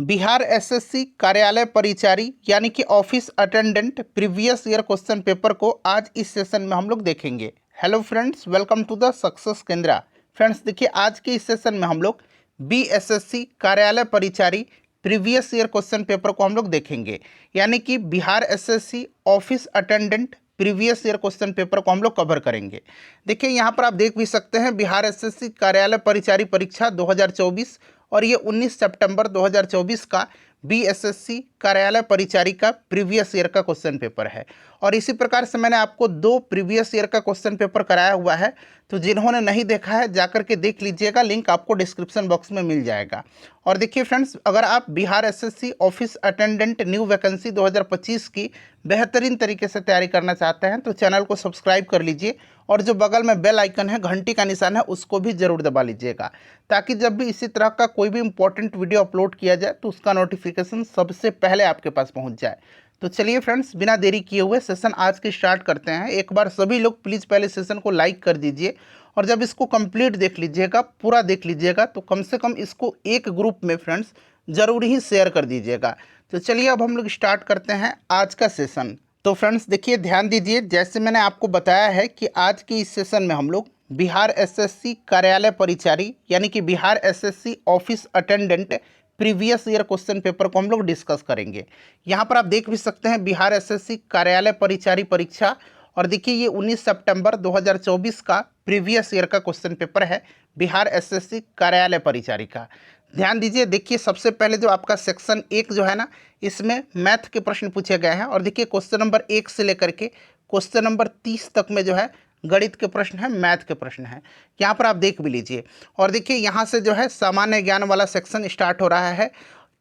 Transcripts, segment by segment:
Bihar SSC कार्यालय परिचारी यानी कि office attendant previous year question paper को आज इस सेशन में हम लोग देखेंगे। Hello friends, welcome to the success Kendra. Friends देखिए, आज के इस सेशन में हम लोग बीएसएससी कार्यालय परिचारी प्रीवियस ईयर क्वेश्चन पेपर को हम लोग देखेंगे, यानी कि Bihar SSC office attendant previous year question paper को हम लोग कवर करेंगे। देखिए यहाँ पर आप देख भी सकते हैं बिहार एसएससी कार्यालय परिचारी परीक्षा 2024 और ये 19 सितंबर 2024 का बीएसएससी कार्यालय परिचारी का प्रीवियस ईयर का क्वेश्चन पेपर है। और इसी प्रकार से मैंने आपको 2 प्रीवियस ईयर का क्वेश्चन पेपर कराया हुआ है, तो जिन्होंने नहीं देखा है जाकर के देख लीजिएगा, लिंक आपको डिस्क्रिप्शन बॉक्स में मिल जाएगा। और देखिए फ्रेंड्स, अगर आप Bihar SSC office attendant new vacancy 2025 की बेहतरीन तरीके से तैयारी करना चाहते हैं तो चैनल को सब्सक्राइब कर लीजिए और जो बगल में बेल आइकन है, घंटी का निशान है, उसको भी ज़रूर दबा लीजिएगा, ताकि जब भी इसी तरह का कोई भी इंपॉर्टेंट वीडियो अपलोड किया जाए तो उसका नोटिफिकेशन सबसे पहले आपके पास पहुंच जाए। तो चलिए फ्रेंड्स, बिना देरी किए हुए सेशन आज के स्टार्ट करते हैं। एक बार सभी लोग प्लीज़ पहले सेशन को लाइक कर दीजिए और जब इसको कंप्लीट देख लीजिएगा, पूरा देख लीजिएगा, तो कम से कम इसको एक ग्रुप में फ्रेंड्स ज़रूर ही शेयर कर दीजिएगा। तो चलिए अब हम लोग स्टार्ट करते हैं आज का सेशन। तो फ्रेंड्स देखिए, ध्यान दीजिए, जैसे मैंने आपको बताया है कि आज के इस सेशन में हम लोग बिहार एसएससी कार्यालय परिचारी यानी कि Bihar SSC office attendant previous year question paper को हम लोग डिस्कस करेंगे। यहाँ पर आप देख भी सकते हैं बिहार एसएससी कार्यालय परिचारी परीक्षा, और देखिए ये 19 सितंबर 2024 का प्रीवियस ईयर का क्वेश्चन पेपर है बिहार एसएससी कार्यालय परिचारी का। ध्यान दीजिए, देखिए सबसे पहले जो आपका सेक्शन 1 जो है ना, इसमें मैथ के प्रश्न पूछे गए हैं। और देखिए क्वेश्चन नंबर 1 से लेकर के क्वेश्चन नंबर 30 तक में जो है गणित के प्रश्न हैं, मैथ के प्रश्न हैं। यहाँ पर आप देख भी लीजिए। और देखिए यहाँ से जो है सामान्य ज्ञान वाला सेक्शन स्टार्ट हो रहा है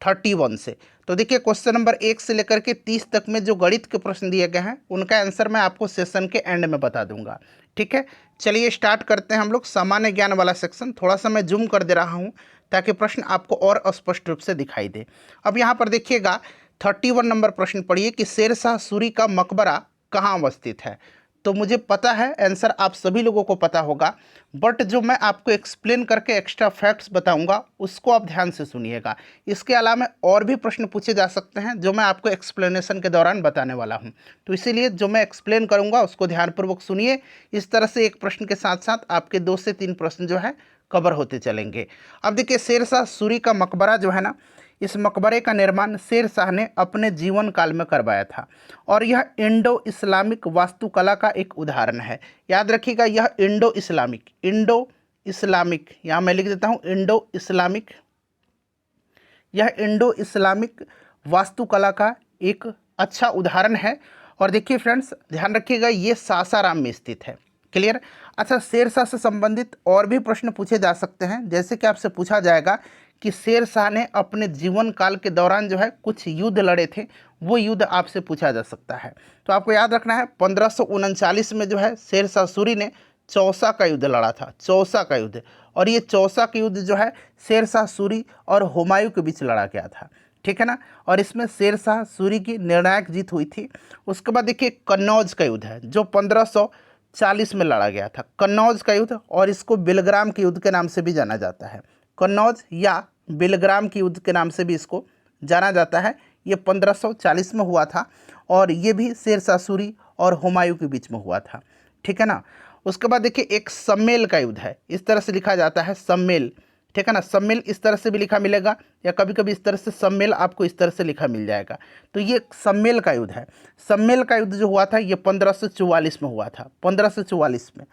31 से। तो देखिए क्वेश्चन नंबर 1 से लेकर के 30 तक में जो गणित के प्रश्न दिए गए हैं उनका आंसर मैं आपको सेशन के एंड में बता दूंगा। ठीक है, चलिए स्टार्ट करते हैं हम लोग सामान्य ज्ञान वाला सेक्शन। थोड़ा सा मैं जूम कर दे रहा हूँ ताकि प्रश्न आपको और स्पष्ट रूप से दिखाई दे। अब यहाँ पर देखिएगा 31 नंबर प्रश्न पढ़िए कि शेरशाह सूरी का मकबरा कहाँ अवस्थित है। तो मुझे पता है आंसर आप सभी लोगों को पता होगा, बट जो मैं आपको एक्सप्लेन करके एक्स्ट्रा फैक्ट्स बताऊंगा उसको आप ध्यान से सुनिएगा। इसके अलावा और भी प्रश्न पूछे जा सकते हैं जो मैं आपको एक्सप्लेनेशन के दौरान बताने वाला हूं, तो इसीलिए जो मैं एक्सप्लेन करूंगा उसको ध्यानपूर्वक सुनिए। इस तरह से एक प्रश्न के साथ साथ आपके 2 से 3 प्रश्न जो है कवर होते चलेंगे। अब देखिए, शेरशाह सूरी का मकबरा जो है ना, इस मकबरे का निर्माण शेर शाह ने अपने जीवन काल में करवाया था और यह इंडो इस्लामिक वास्तुकला का एक उदाहरण है। याद रखिएगा, यह इंडो इस्लामिक, यहाँ मैं लिख देता हूँ यह इंडो इस्लामिक वास्तुकला का एक अच्छा उदाहरण है। और देखिए फ्रेंड्स, ध्यान रखिएगा, ये सासाराम में स्थित है। क्लियर। अच्छा, शेरशाह से संबंधित और भी प्रश्न पूछे जा सकते हैं, जैसे कि आपसे पूछा जाएगा कि शेर शाह ने अपने जीवन काल के दौरान जो है कुछ युद्ध लड़े थे, वो युद्ध आपसे पूछा जा सकता है। तो आपको याद रखना है 1539 में जो है शेर शाह सूरी ने चौसा का युद्ध लड़ा था, चौसा का युद्ध। और ये चौसा का युद्ध जो है शेर शाह सूरी और हुमायूं के बीच लड़ा गया था। ठीक है ना, और इसमें शेर शाह सूरी की निर्णायक जीत हुई थी। उसके बाद देखिए कन्नौज का युद्ध है जो 1540 में लड़ा गया था, कन्नौज का युद्ध, और इसको बिलग्राम के युद्ध के नाम से भी जाना जाता है। कन्नौज या बिलग्राम के युद्ध के नाम से भी इसको जाना जाता है। ये 1540 में हुआ था और ये भी शेर शाह सूरी और हुमायूं के बीच में हुआ था। ठीक है ना। उसके बाद देखिए एक सम्मेल का युद्ध है, इस तरह से लिखा जाता है सम्मेल। ठीक है ना, सम्मेल इस तरह से भी लिखा मिलेगा या कभी कभी इस तरह से सम्मेल आपको इस तरह से लिखा मिल जाएगा। तो ये सम्मेल का युद्ध है। सम्मेल का युद्ध जो हुआ था ये 1544 में हुआ था, 1544 में।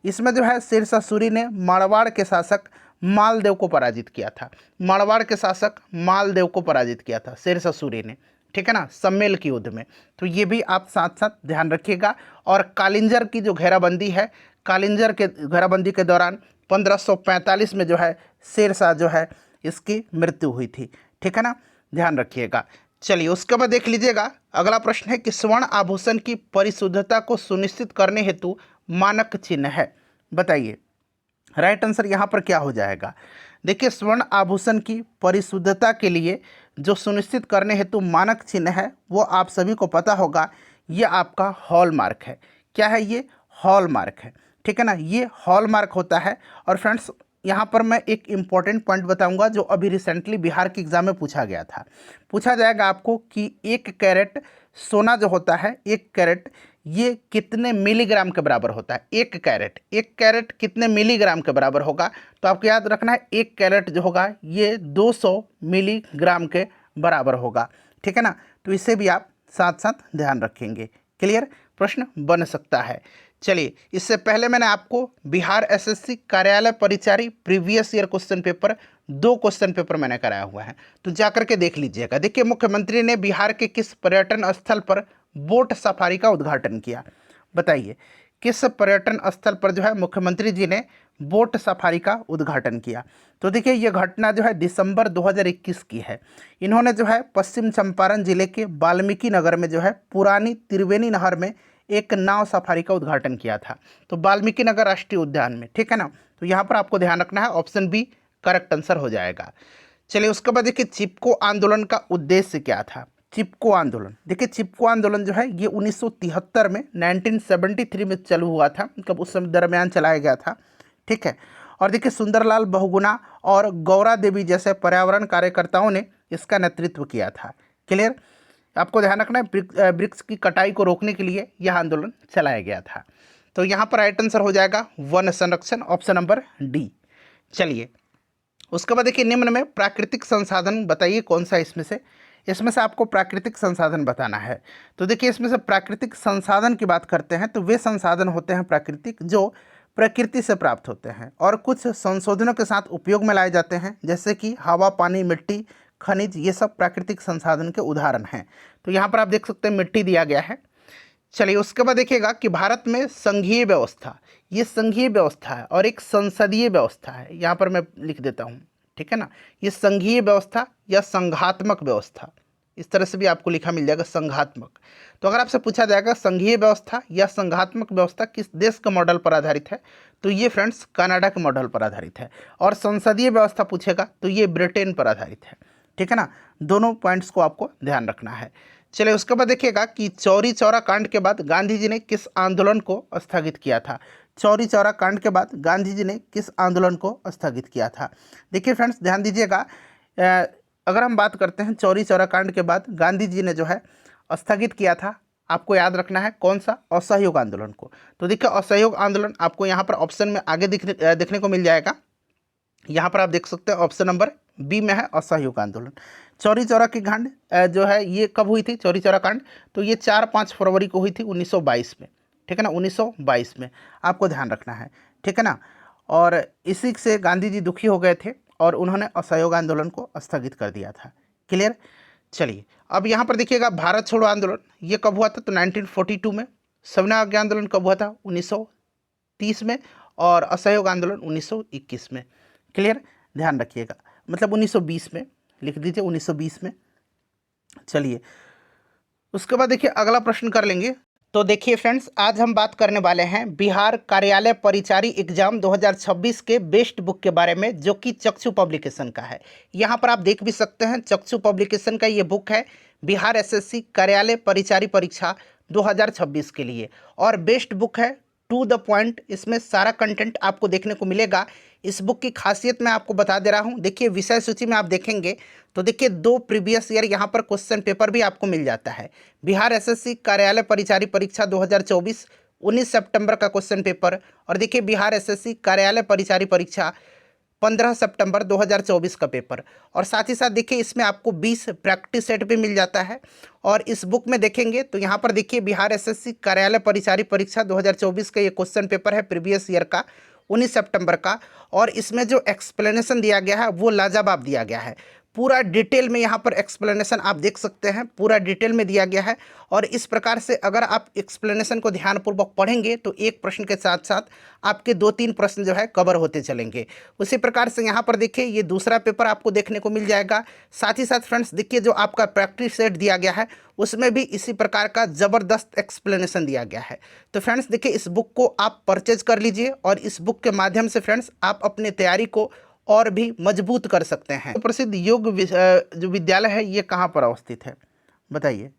इसमें जो है शेर शाह सूरी ने मारवाड़ के शासक मालदेव को पराजित किया था, मारवाड़ के शासक मालदेव को पराजित किया था शेर शाह सूरी ने। ठीक है ना, सम्मेल के युद्ध में। तो ये भी आप साथ साथ ध्यान रखिएगा। और कालिंजर की जो घेराबंदी है, कालिंजर के घेराबंदी के दौरान 1545 में जो है शेर शाह जो है इसकी मृत्यु हुई थी। ठीक है ना, ध्यान रखिएगा। चलिए उसके बाद देख लीजिएगा, अगला प्रश्न है कि स्वर्ण आभूषण की परिशुद्धता को सुनिश्चित करने हेतु मानक चिन्ह है, बताइए। राइट आंसर यहाँ पर क्या हो जाएगा। देखिए, स्वर्ण आभूषण की परिशुद्धता के लिए जो सुनिश्चित करने हेतु मानक चिन्ह है वो आप सभी को पता होगा, ये आपका हॉलमार्क है। क्या है ये? हॉलमार्क है। ठीक है ना, ये हॉलमार्क होता है। और फ्रेंड्स यहाँ पर मैं एक इम्पॉर्टेंट पॉइंट बताऊंगा जो अभी रिसेंटली बिहार के एग्जाम में पूछा गया था। पूछा जाएगा आपको कि 1 कैरेट सोना जो होता है, 1 कैरेट ये कितने मिलीग्राम के बराबर होता है। 1 कैरेट कितने मिलीग्राम के बराबर होगा, तो आपको याद रखना है 1 कैरेट जो होगा ये 200 मिलीग्राम के बराबर होगा। ठीक है ना, तो इसे भी आप साथ साथ ध्यान रखेंगे। क्लियर, प्रश्न बन सकता है। चलिए, इससे पहले मैंने आपको बिहार एसएससी कार्यालय परिचारी previous year question paper 2 question paper मैंने कराया हुआ है, तो जाकर के देख लीजिएगा। देखिए, मुख्यमंत्री ने बिहार के किस पर्यटन स्थल पर बोट सफारी का उद्घाटन किया, बताइए किस पर्यटन स्थल पर जो है मुख्यमंत्री जी ने बोट सफारी का उद्घाटन किया। तो देखिए, ये घटना जो है दिसंबर 2021 की है। इन्होंने जो है पश्चिम चंपारण जिले के वाल्मीकि नगर में जो है पुरानी त्रिवेणी नहर में एक नाव सफारी का उद्घाटन किया था, तो वाल्मीकि नगर राष्ट्रीय उद्यान में। ठीक है ना, तो यहाँ पर आपको ध्यान रखना है, ऑप्शन बी करेक्ट आंसर हो जाएगा। चलिए, उसके बाद देखिए चिपको आंदोलन का उद्देश्य क्या था। चिपको आंदोलन, देखिए चिपको आंदोलन जो है ये 1973 में 1973 में चालू हुआ था, मतलब उस समय दरमियान चलाया गया था। ठीक है, और देखिए सुंदरलाल बहुगुणा और गौरा देवी जैसे पर्यावरण कार्यकर्ताओं ने इसका नेतृत्व किया था। क्लियर, आपको ध्यान रखना है वृक्ष की कटाई को रोकने के लिए यह आंदोलन चलाया गया था। तो यहाँ पर राइट आंसर हो जाएगा वन संरक्षण, ऑप्शन नंबर डी। चलिए, उसके बाद देखिए निम्न में प्राकृतिक संसाधन बताइए कौन सा इसमें से आपको प्राकृतिक संसाधन बताना है। तो देखिए, इसमें से प्राकृतिक संसाधन की बात करते हैं तो वे संसाधन होते हैं प्राकृतिक जो प्रकृति से प्राप्त होते हैं और कुछ संशोधनों के साथ उपयोग में लाए जाते हैं, जैसे कि हवा, पानी, मिट्टी, खनिज, ये सब प्राकृतिक संसाधन के उदाहरण हैं। तो यहाँ पर आप देख सकते हैं मिट्टी दिया गया है। चलिए, उसके बाद देखिएगा कि भारत में संघीय व्यवस्था, ये संघीय व्यवस्था है और एक संसदीय व्यवस्था है। यहाँ पर मैं लिख देता हूँ, ठीक है ना, ये संघीय व्यवस्था या संघात्मक व्यवस्था, इस तरह से भी आपको लिखा मिल जाएगा संघात्मक। तो अगर आपसे पूछा जाएगा संघीय व्यवस्था या संघात्मक व्यवस्था किस देश के मॉडल पर आधारित है, तो ये फ्रेंड्स कनाडा के मॉडल पर आधारित है। और संसदीय व्यवस्था पूछेगा तो ये ब्रिटेन पर आधारित है। ठीक है ना, दोनों पॉइंट्स को आपको ध्यान रखना है। चलिए, उसके बाद देखिएगा कि चौरी चौरा कांड के बाद गांधी जी ने किस आंदोलन को स्थगित किया था। चौरी चौरा कांड के बाद गांधी जी ने किस आंदोलन को स्थगित किया था। देखिए फ्रेंड्स, ध्यान दीजिएगा, अगर हम बात करते हैं चौरी चौरा कांड के बाद गांधी जी ने जो है स्थगित किया था, आपको याद रखना है कौन सा, असहयोग आंदोलन को। तो देखिए, असहयोग आंदोलन आपको यहाँ पर ऑप्शन में आगे देखने को मिल जाएगा। यहाँ पर आप देख सकते हैं ऑप्शन नंबर बी में है असहयोग आंदोलन। चौरी चौरा की कांड जो है ये कब हुई थी, चौरी चौरा कांड, तो ये 4-5 फरवरी को हुई थी 1922 में। ठीक है ना, 1922 में, आपको ध्यान रखना है। ठीक है ना, और इसी से गांधी जी दुखी हो गए थे और उन्होंने असहयोग आंदोलन को स्थगित कर दिया था। क्लियर। चलिए, अब यहाँ पर देखिएगा भारत छोड़ो आंदोलन ये कब हुआ था, तो 1942 में। सविनय अवज्ञा आंदोलन कब हुआ था, 1930 में। और असहयोग आंदोलन 1921 में। क्लियर, ध्यान रखिएगा, मतलब 1920 में, लिख दीजिए 1920 में। चलिए, उसके बाद देखिए अगला प्रश्न कर लेंगे। तो देखिए फ्रेंड्स, आज हम बात करने वाले हैं बिहार कार्यालय परिचारी एग्जाम 2026 के बेस्ट बुक के बारे में, जो कि चक्षु पब्लिकेशन का है। यहाँ पर आप देख भी सकते हैं, चक्षु पब्लिकेशन का ये बुक है बिहार एसएससी कार्यालय परिचारी परीक्षा 2026 के लिए, और बेस्ट बुक है, टू द पॉइंट। इसमें सारा कंटेंट आपको देखने को मिलेगा। इस बुक की खासियत मैं आपको बता दे रहा हूँ। देखिए, विषय सूची में आप देखेंगे तो देखिए 2 प्रीवियस ईयर यहाँ पर क्वेश्चन पेपर भी आपको मिल जाता है। बिहार एसएससी कार्यालय परिचारी परीक्षा 2024 19 सितंबर का क्वेश्चन पेपर, और देखिए बिहार एसएससी कार्यालय परिचारी परीक्षा 15 सितंबर 2024 का पेपर। और साथ ही साथ देखिए इसमें आपको 20 प्रैक्टिस सेट भी मिल जाता है। और इस बुक में देखेंगे तो यहाँ पर देखिए बिहार एसएससी कार्यालय परिचारी परीक्षा 2024 का ये क्वेश्चन पेपर है प्रीवियस ईयर का 19 सितंबर का, और इसमें जो एक्सप्लेनेशन दिया गया है वो लाजवाब दिया गया है। पूरा डिटेल में यहाँ पर एक्सप्लेनेशन आप देख सकते हैं, पूरा डिटेल में दिया गया है। और इस प्रकार से अगर आप एक्सप्लेनेशन को ध्यानपूर्वक पढ़ेंगे तो एक प्रश्न के साथ साथ आपके 2-3 प्रश्न जो है कवर होते चलेंगे। उसी प्रकार से यहाँ पर देखिए ये दूसरा पेपर आपको देखने को मिल जाएगा। साथ ही साथ फ्रेंड्स देखिए जो आपका प्रैक्टिस सेट दिया गया है उसमें भी इसी प्रकार का ज़बरदस्त एक्सप्लेनेशन दिया गया है। तो फ्रेंड्स देखिए इस बुक को आप परचेज कर लीजिए, और इस बुक के माध्यम से फ्रेंड्स आप अपने तैयारी को और भी मजबूत कर सकते हैं। तो प्रसिद्ध योग जो विद्यालय है ये कहाँ पर अवस्थित है, बताइए।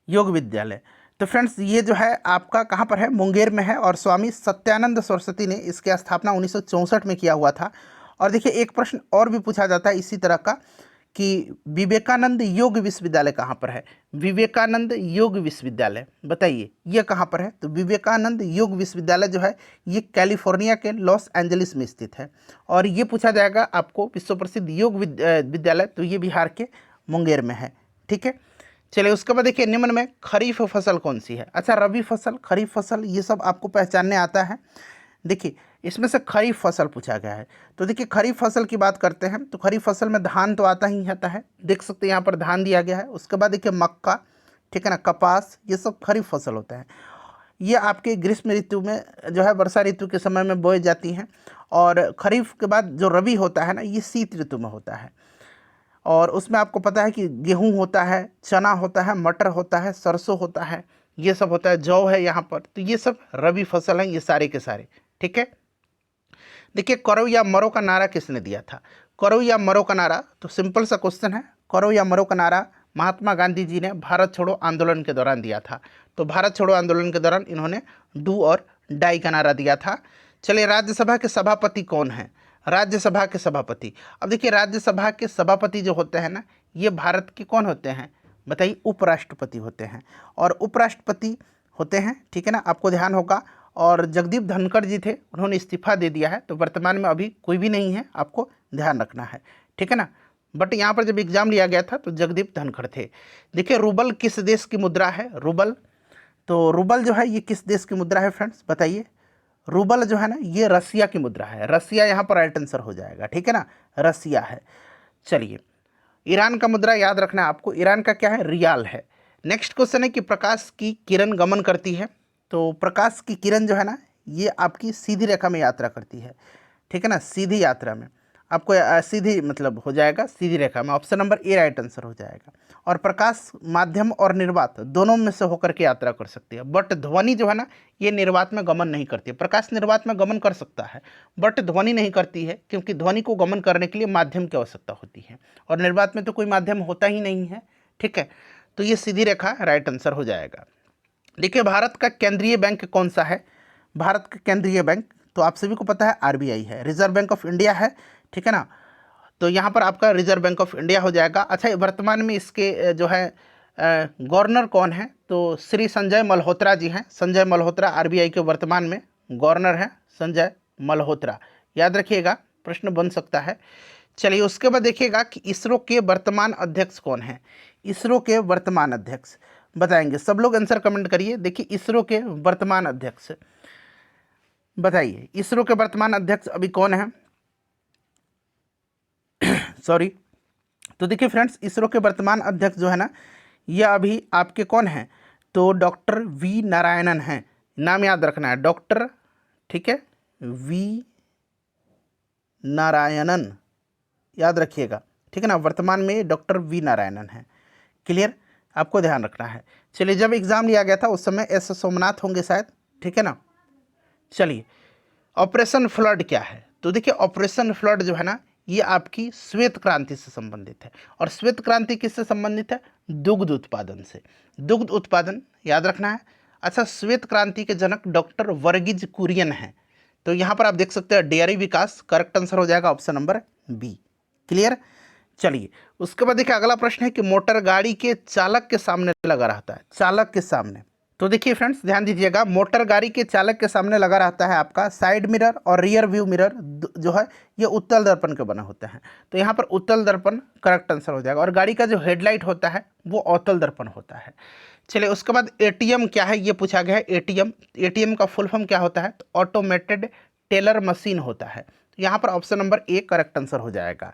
योग विद्यालय, तो फ्रेंड्स ये जो है आपका कहाँ पर है, मुंगेर में है, और स्वामी सत्यानंद सरस्वती ने इसकी स्थापना 1964 में किया हुआ था। और देखिए एक प्रश्न और भी पूछा जाता है इसी तरह का कि विवेकानंद योग विश्वविद्यालय कहाँ पर है। विवेकानंद योग विश्वविद्यालय बताइए ये कहाँ पर है। तो विवेकानंद योग विश्वविद्यालय जो है ये कैलिफोर्निया के लॉस एंजलिस में स्थित है। और ये पूछा जाएगा आपको विश्व प्रसिद्ध योग विद्यालय, तो ये बिहार के मुंगेर में है। ठीक है, चलिए उसके बाद देखिए निम्न में खरीफ फसल कौन सी है। अच्छा, रबी फसल, खरीफ फसल ये सब आपको पहचानने आता है। देखिए इसमें से खरीफ फसल पूछा गया है। तो देखिए खरीफ फसल की बात करते हैं तो खरीफ फसल में धान तो आता ही आता है, देख सकते हैं यहाँ पर धान दिया गया है। उसके बाद देखिए मक्का, ठीक है ना, कपास, ये सब खरीफ फसल होता है। ये आपके ग्रीष्म ऋतु में जो है वर्षा ऋतु के समय में बोई जाती हैं। और खरीफ के बाद जो रबी होता है ना ये शीत ऋतु में होता है। और उसमें आपको पता है कि गेहूं होता है, चना होता है, मटर होता है, सरसों होता है, ये सब होता है, जौ है यहाँ पर। तो ये सब रबी फसल हैं ये सारे के सारे। ठीक है, देखिए करो या मरो का नारा किसने दिया था। करो या मरो का नारा, तो सिंपल सा क्वेश्चन है, करो या मरो का नारा महात्मा गांधी जी ने भारत छोड़ो आंदोलन के दौरान दिया था। तो भारत छोड़ो आंदोलन के दौरान इन्होंने डू और डाई का नारा दिया था। चलिए राज्यसभा के सभापति कौन है। राज्यसभा के सभापति, अब देखिए राज्यसभा के सभापति जो होते हैं ना ये भारत के कौन होते हैं बताइए, उपराष्ट्रपति होते हैं। और उपराष्ट्रपति होते हैं, ठीक है ना, आपको ध्यान होगा। और जगदीप धनखड़ जी थे, उन्होंने इस्तीफा दे दिया है, तो वर्तमान में अभी कोई भी नहीं है, आपको ध्यान रखना है, ठीक है ना। बट यहाँ पर जब एग्जाम लिया गया था तो जगदीप धनखड़ थे। देखिए रूबल किस देश की मुद्रा है, रूबल, तो रूबल जो है ये किस देश की मुद्रा है फ्रेंड्स बताइए। रूबल जो है ना ये रसिया की मुद्रा है, रसिया यहाँ पर राइट आंसर हो जाएगा, ठीक है ना, रसिया है। चलिए ईरान का मुद्रा याद रखना है आपको, ईरान का क्या है, रियाल है। नेक्स्ट क्वेश्चन है कि प्रकाश की किरण गमन करती है। तो प्रकाश की किरण जो है ना ये आपकी सीधी रेखा में यात्रा करती है, ठीक है ना, सीधी यात्रा में आपको सीधी मतलब हो जाएगा सीधी रेखा में, option number A right answer हो जाएगा। और प्रकाश माध्यम और निर्वात दोनों में से होकर के यात्रा कर सकती है, बट ध्वनि जो है ना ये निर्वात में गमन नहीं करती है। प्रकाश निर्वात में गमन कर सकता है बट ध्वनि नहीं करती है, क्योंकि ध्वनि को गमन करने के लिए माध्यम की आवश्यकता होती है, और निर्वात में तो कोई माध्यम होता ही नहीं है, ठीक है। तो ये सीधी रेखा राइट आंसर हो जाएगा। देखिए भारत का केंद्रीय बैंक कौन सा है। भारत का केंद्रीय बैंक तो आप सभी को पता है आरबीआई है, रिजर्व बैंक ऑफ इंडिया है, ठीक है ना। तो यहाँ पर आपका रिजर्व बैंक ऑफ इंडिया हो जाएगा। अच्छा वर्तमान में इसके जो है गवर्नर कौन है, तो श्री संजय मल्होत्रा जी हैं। संजय मल्होत्रा आरबीआई के वर्तमान में गवर्नर हैं, संजय मल्होत्रा, याद रखिएगा, प्रश्न बन सकता है। चलिए उसके बाद देखिएगा कि इसरो के वर्तमान अध्यक्ष कौन है। इसरो के वर्तमान अध्यक्ष बताएंगे, सब लोग आंसर कमेंट करिए। देखिए इसरो के वर्तमान अध्यक्ष बताइए, इसरो के वर्तमान अध्यक्ष अभी कौन है सॉरी। तो देखिए फ्रेंड्स इसरो के वर्तमान अध्यक्ष जो है ना ये अभी आपके कौन है, तो डॉक्टर वी नारायणन हैं, नाम याद रखना है डॉक्टर, ठीक है, वी नारायणन याद रखिएगा, ठीक है ना, वर्तमान में डॉक्टर वी नारायणन हैं, क्लियर, आपको ध्यान रखना है। चलिए जब एग्जाम लिया गया था उस समय एस सोमनाथ होंगे शायद, ठीक है ना। चलिए ऑपरेशन फ्लड क्या है, तो देखिए ऑपरेशन फ्लड जो है ना ये आपकी श्वेत क्रांति से संबंधित है। और श्वेत क्रांति किससे संबंधित है, दुग्ध उत्पादन से, दुग्ध उत्पादन याद रखना है। अच्छा श्वेत क्रांति के जनक डॉक्टर वर्गीज कुरियन हैं, तो यहाँ पर आप देख सकते हैं डेयरी विकास, करेक्ट आंसर हो जाएगा ऑप्शन नंबर बी, क्लियर। चलिए उसके बाद देखिए अगला प्रश्न है कि मोटर गाड़ी के चालक के सामने लगा रहता है, चालक के सामने, तो देखिए फ्रेंड्स ध्यान दीजिएगा, मोटर गाड़ी के चालक के सामने लगा रहता है आपका साइड मिरर और रियर व्यू मिरर जो है ये उत्तल दर्पण के बने होते हैं। तो यहाँ पर उत्तल दर्पण करेक्ट आंसर हो जाएगा। और गाड़ी का जो हेडलाइट होता है वो अवतल दर्पण होता है। चलिए उसके बाद एटीएम क्या है ये पूछा गया है। एटीएम, एटीएम का फुल फॉर्म क्या होता है, तो ऑटोमेटेड टेलर मशीन होता है। तो यहाँ पर option number A correct answer हो जाएगा।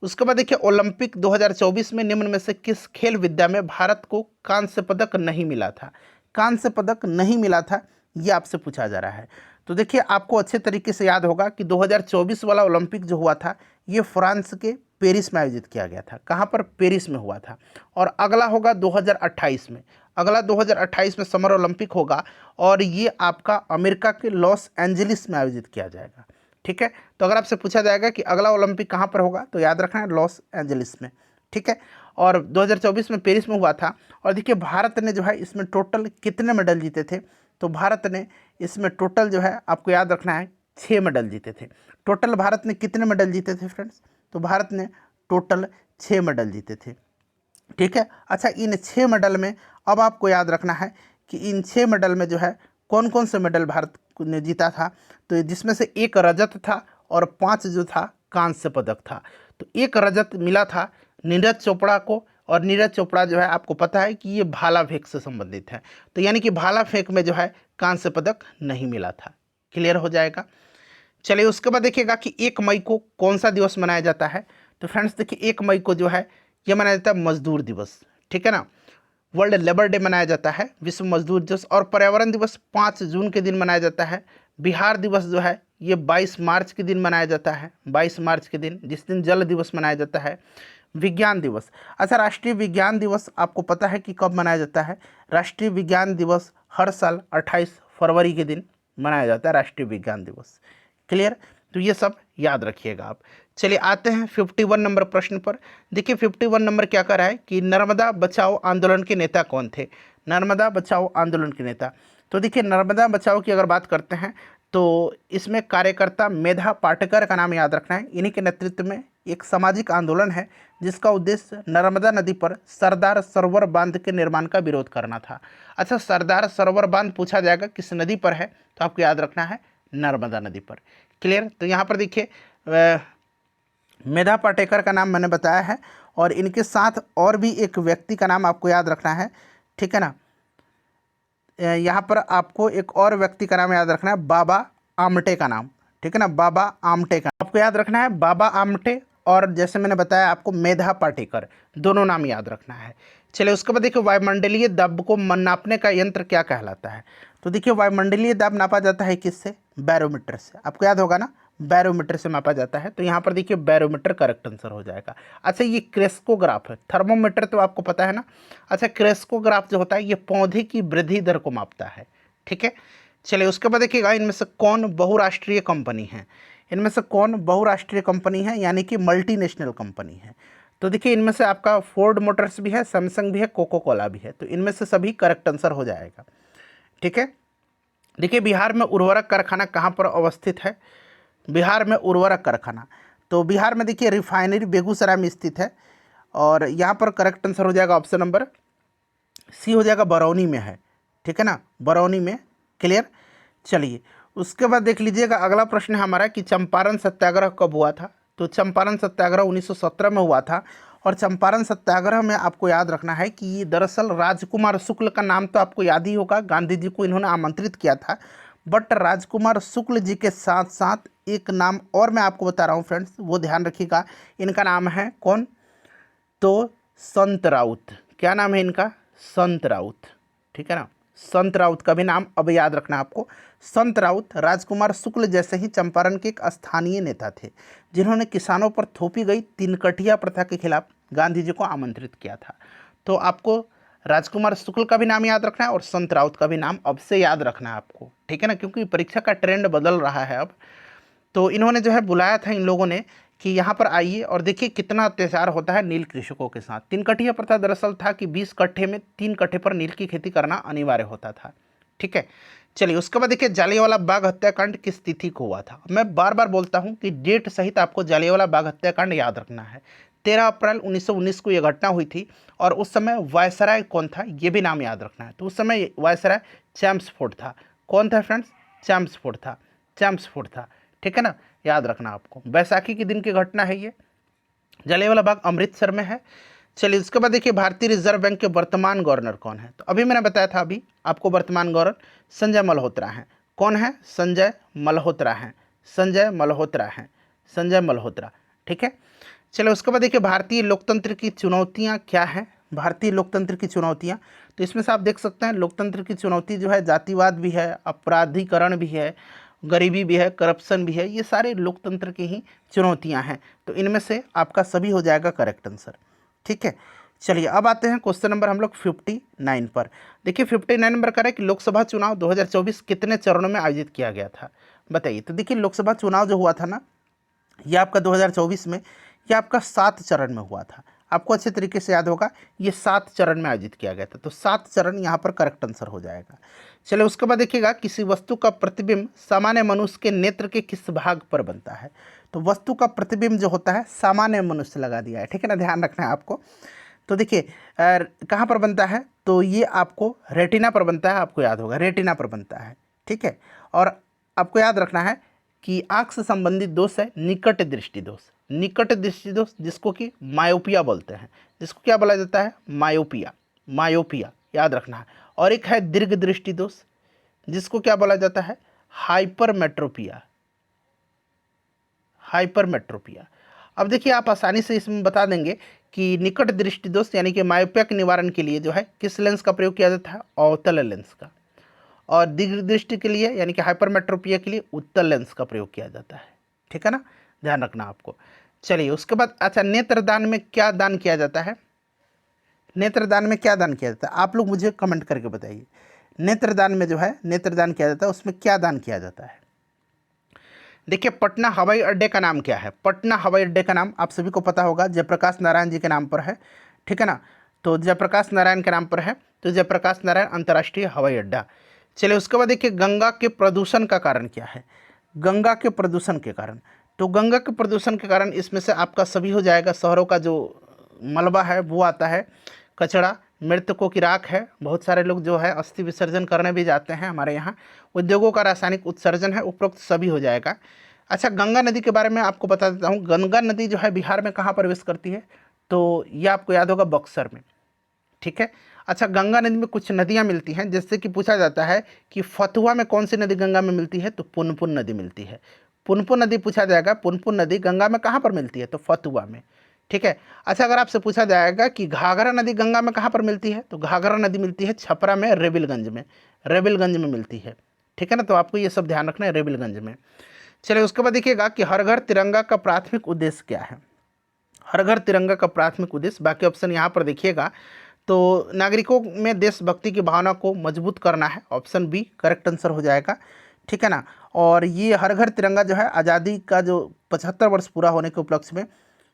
उसके बाद देखिए ओलंपिक 2024 में निम्न में से किस खेल विद्या में भारत को कांस्य पदक नहीं मिला था। कांस्य पदक नहीं मिला था ये आपसे पूछा जा रहा है। तो देखिए आपको अच्छे तरीके से याद होगा कि 2024 वाला ओलंपिक जो हुआ था ये फ्रांस के पेरिस में आयोजित किया गया था। कहाँ पर, पेरिस में हुआ था। और अगला होगा 2028 में, अगला 2028 में समर ओलंपिक होगा और ये आपका अमेरिका के लॉस एंजलिस में आयोजित किया जाएगा, ठीक है। तो अगर आपसे पूछा जाएगा कि अगला ओलंपिक कहाँ पर होगा तो याद रखना है लॉस एंजलिस में, ठीक है। और 2024 में पेरिस में हुआ था। और देखिए भारत ने जो है इसमें टोटल कितने मेडल जीते थे, तो भारत ने इसमें टोटल जो है आपको याद रखना है 6 मेडल जीते थे। टोटल भारत ने कितने मेडल जीते थे फ्रेंड्स, तो भारत ने टोटल 6 मेडल जीते थे, ठीक है। अच्छा, इन 6 मेडल में अब आपको याद रखना है कि इन 6 मेडल में जो है कौन कौन से मेडल भारत ने जीता था, तो जिसमें से एक रजत था और 5 जो था कांस्य पदक था। तो एक रजत मिला था नीरज चोपड़ा को, और नीरज चोपड़ा जो है आपको पता है कि ये भाला फेंक से संबंधित है, तो यानी कि भाला फेंक में जो है कांस्य पदक नहीं मिला था। क्लियर हो जाएगा। चलिए उसके बाद देखिएगा कि 1 मई को कौन सा दिवस मनाया जाता है, तो फ्रेंड्स देखिए 1 मई को जो है ये मनाया जाता है मजदूर दिवस, ठीक है ना। वर्ल्ड लेबर डे मनाया जाता है, विश्व मजदूर दिवस। और पर्यावरण दिवस 5 जून के दिन मनाया जाता है। बिहार दिवस जो है ये 22 मार्च के दिन मनाया जाता है, 22 मार्च के दिन, जिस दिन जल दिवस मनाया जाता है। विज्ञान दिवस, अच्छा राष्ट्रीय विज्ञान दिवस आपको पता है कि कब मनाया जाता है, राष्ट्रीय विज्ञान दिवस हर साल 28 फरवरी के दिन मनाया जाता है राष्ट्रीय विज्ञान दिवस। क्लियर, तो ये सब याद रखिएगा आप। चलिए आते हैं 51 नंबर प्रश्न पर। देखिए 51 नंबर क्या कर रहा है कि नर्मदा बचाओ आंदोलन के नेता कौन थे, नर्मदा बचाओ आंदोलन के नेता। तो देखिए नर्मदा बचाओ की अगर बात करते हैं तो इसमें कार्यकर्ता मेधा पाटकर का नाम याद रखना है। इन्हीं के नेतृत्व में एक सामाजिक आंदोलन है जिसका उद्देश्य नर्मदा नदी पर सरदार सरोवर बांध के निर्माण का विरोध करना था। अच्छा, सरदार सरोवर बांध पूछा जाएगा किस नदी पर है, तो आपको याद रखना है नर्मदा नदी पर। क्लियर, तो यहाँ पर देखिए मेधा पाटेकर का नाम मैंने बताया है, और इनके साथ और भी एक व्यक्ति का नाम आपको याद रखना है, ठीक है ना। यहाँ पर आपको एक और व्यक्ति का नाम याद रखना है, बाबा आमटे का नाम, ठीक है ना, बाबा आमटे का आपको याद रखना है, बाबा आमटे। और जैसे मैंने बताया आपको मेधा पाटेकर, दोनों नाम याद रखना है। चलिए उसके बाद देखिए वायुमंडलीय दाब को नापने का यंत्र क्या कहलाता है, तो देखिए वायुमंडलीय दाब नापा जाता है किससे, बैरोमीटर से। आपको याद होगा ना, बैरोमीटर से मापा जाता है। तो यहाँ पर देखिए बैरोमीटर करेक्ट आंसर हो जाएगा। अच्छा, ये क्रेस्कोग्राफ है, थर्मोमीटर तो आपको पता है ना। अच्छा, क्रेस्कोग्राफ जो होता है ये पौधे की वृद्धि दर को मापता है, ठीक है। चलिए उसके बाद देखिएगा इनमें से कौन बहुराष्ट्रीय कंपनी है, इनमें से कौन बहुराष्ट्रीय कंपनी है यानी कि मल्टीनेशनल कंपनी है। तो देखिए इनमें से आपका फोर्ड मोटर्स भी है, सैमसंग भी है, कोको कोला भी है, तो इनमें से सभी करेक्ट आंसर हो जाएगा, ठीक है। देखिए बिहार में उर्वरक कारखाना कहाँ पर अवस्थित है, बिहार में उर्वरक कारखाना, तो बिहार में देखिए रिफाइनरी बेगूसराय में स्थित है, और यहाँ पर करेक्ट आंसर हो जाएगा ऑप्शन नंबर सी हो जाएगा, बरौनी में है, ठीक है ना, बरौनी में। क्लियर, चलिए उसके बाद देख लीजिएगा अगला प्रश्न है हमारा कि चंपारण सत्याग्रह कब हुआ था, तो चंपारण सत्याग्रह 1917 में हुआ था। और चंपारण सत्याग्रह में आपको याद रखना है कि दरअसल राजकुमार शुक्ल का नाम तो आपको याद ही होगा, गांधी जी को इन्होंने आमंत्रित किया था। बट राजकुमार शुक्ल जी के साथ साथ एक नाम और मैं आपको बता रहा हूँ फ्रेंड्स, वो ध्यान रखिएगा। इनका नाम है कौन, तो संत राउत। क्या नाम है इनका, संत राउत, ठीक है ना, संत राउत का भी नाम अब याद रखना आपको। संत राउत राजकुमार शुक्ल जैसे ही चंपारण के एक स्थानीय नेता थे जिन्होंने किसानों पर थोपी गई तिनकटिया प्रथा के खिलाफ गांधी जी को आमंत्रित किया था। तो आपको राजकुमार शुक्ल का भी नाम याद रखना है और संत राउत का भी नाम अब से याद रखना है आपको, ठीक है ना, क्योंकि परीक्षा का ट्रेंड बदल रहा है अब। तो इन्होंने जो है बुलाया था इन लोगों ने कि यहाँ पर आइए और देखिए कितना अत्याचार होता है नील कृषकों के साथ। तीन कट्ठिया प्रथा दरअसल था कि 20 कट्ठे में 3 कट्ठे पर नील की खेती करना अनिवार्य होता था, ठीक है। चलिए उसके बाद देखिए जालियांवाला बाग हत्याकांड किस तिथि को हुआ था। मैं बार बार बोलता हूँ कि डेट सहित आपको जालियांवाला बाग हत्याकांड याद रखना है। 13 अप्रैल 1919 को यह घटना हुई थी, और उस समय वायसराय कौन था ये भी नाम याद रखना है। तो उस समय वायसराय चैम्सफोर्ड था। कौन था फ्रेंड्स, चैम्सफोर्ड था, चैम्सफोर्ड था, ठीक है ना, याद रखना आपको। बैसाखी के दिन की घटना है ये। जलियांवाला बाग अमृतसर में है। चलिए उसके बाद देखिए भारतीय रिजर्व बैंक के वर्तमान गवर्नर कौन है। तो अभी मैंने बताया था अभी आपको वर्तमान गवर्नर संजय मल्होत्रा हैं। कौन है, संजय मल्होत्रा हैं, संजय मल्होत्रा हैं, संजय मल्होत्रा, ठीक है। चलिए उसके बाद देखिए भारतीय लोकतंत्र की चुनौतियाँ क्या हैं, भारतीय लोकतंत्र की चुनौतियाँ। तो इसमें से आप देख सकते हैं लोकतंत्र की चुनौती जो है जातिवाद भी है, अपराधीकरण भी है, गरीबी भी है, करप्शन भी है, ये सारे लोकतंत्र की ही चुनौतियां हैं। तो इनमें से आपका सभी हो जाएगा करेक्ट आंसर, ठीक है। चलिए अब आते हैं क्वेश्चन नंबर हम लोग 59 पर। देखिए 59 नंबर का है कि लोकसभा चुनाव 2024 कितने चरणों में आयोजित किया गया था, बताइए। तो देखिए लोकसभा चुनाव जो हुआ था ना, ये आपका 2024 में, ये आपका 7 चरण में हुआ था। आपको अच्छे तरीके से याद होगा ये 7 चरण में आयोजित किया गया था, तो 7 चरण यहाँ पर करेक्ट आंसर हो जाएगा। चलिए उसके बाद देखिएगा, किसी वस्तु का प्रतिबिंब सामान्य मनुष्य के नेत्र के किस भाग पर बनता है? तो वस्तु का प्रतिबिंब जो होता है सामान्य मनुष्य लगा दिया है, ठीक है ना, ध्यान रखना है आपको। तो देखिए कहाँ पर बनता है, तो ये आपको रेटिना पर बनता है, आपको याद होगा रेटिना पर बनता है, ठीक है। और आपको याद रखना है कि आँख से संबंधित दोष है निकट दृष्टि दोष, निकट दृष्टि दोष जिसको कि मायोपिया बोलते हैं, जिसको क्या बोला जाता है, मायोपिया, मायोपिया याद रखना है। और एक है दीर्घ दृष्टि दोष जिसको क्या बोला जाता है, हाइपरमेट्रोपिया, हाइपरमेट्रोपिया। अब देखिए आप आसानी से इसमें बता देंगे कि निकट दृष्टि दोष यानी कि मायोपिया के निवारण के लिए जो है किस लेंस का प्रयोग किया जाता है, अवतल लेंस का। और दीर्घ दृष्टि के लिए यानी कि हाइपरमेट्रोपिया के लिए उत्तल लेंस का प्रयोग किया जाता है, ठीक है ना, ध्यान रखना आपको। चलिए उसके बाद अच्छा, नेत्रदान में क्या दान किया जाता है? नेत्रदान में क्या दान किया जाता है, आप लोग मुझे कमेंट करके बताइए। नेत्रदान में जो है नेत्रदान किया जाता है, उसमें क्या दान किया जाता है? देखिए पटना हवाई अड्डे का नाम क्या है? पटना हवाई अड्डे का नाम आप सभी को पता होगा, जयप्रकाश नारायण जी के नाम पर है, ठीक है ना। तो जयप्रकाश नारायण के नाम पर है, तो जयप्रकाश नारायण अंतर्राष्ट्रीय हवाई अड्डा। चलिए उसके बाद देखिए गंगा के प्रदूषण का कारण क्या है? गंगा के प्रदूषण के कारण, तो गंगा के प्रदूषण के कारण इसमें से आपका सभी हो जाएगा, शहरों का जो मलबा है वो आता है, कचरा, मृतकों की राख है, बहुत सारे लोग जो है अस्थि विसर्जन करने भी जाते हैं हमारे यहाँ, उद्योगों का रासायनिक उत्सर्जन है, उपरोक्त सभी हो जाएगा। अच्छा गंगा नदी के बारे में आपको बता देता हूँ, गंगा नदी जो है बिहार में कहाँ प्रवेश करती है? तो ये आपको याद होगा बक्सर में, ठीक है। अच्छा गंगा नदी में कुछ नदियाँ मिलती हैं, जैसे कि पूछा जाता है कि फतुहा में कौन सी नदी गंगा में मिलती है? तो पुनपुन नदी मिलती है, पुनपुन नदी पूछा जाएगा, पुनपुन नदी गंगा में कहाँ पर मिलती है? तो फतुहा में, ठीक है। अच्छा अगर आपसे पूछा जाएगा कि घाघरा नदी गंगा में कहाँ पर मिलती है? तो घाघरा नदी मिलती है छपरा में, रेबिलगंज में, रेबिलगंज में मिलती है, ठीक है ना। तो आपको ये सब ध्यान रखना है, रेबिलगंज में। चलिए उसके बाद देखिएगा कि हर घर तिरंगा का प्राथमिक उद्देश्य क्या है? हर घर तिरंगा का प्राथमिक उद्देश्य, बाकी ऑप्शन यहाँ पर देखिएगा, तो नागरिकों में देशभक्ति की भावना को मजबूत करना है, ऑप्शन बी करेक्ट आंसर हो जाएगा, ठीक है ना। और ये हर घर तिरंगा जो है आज़ादी का जो 75 वर्ष पूरा होने के उपलक्ष्य में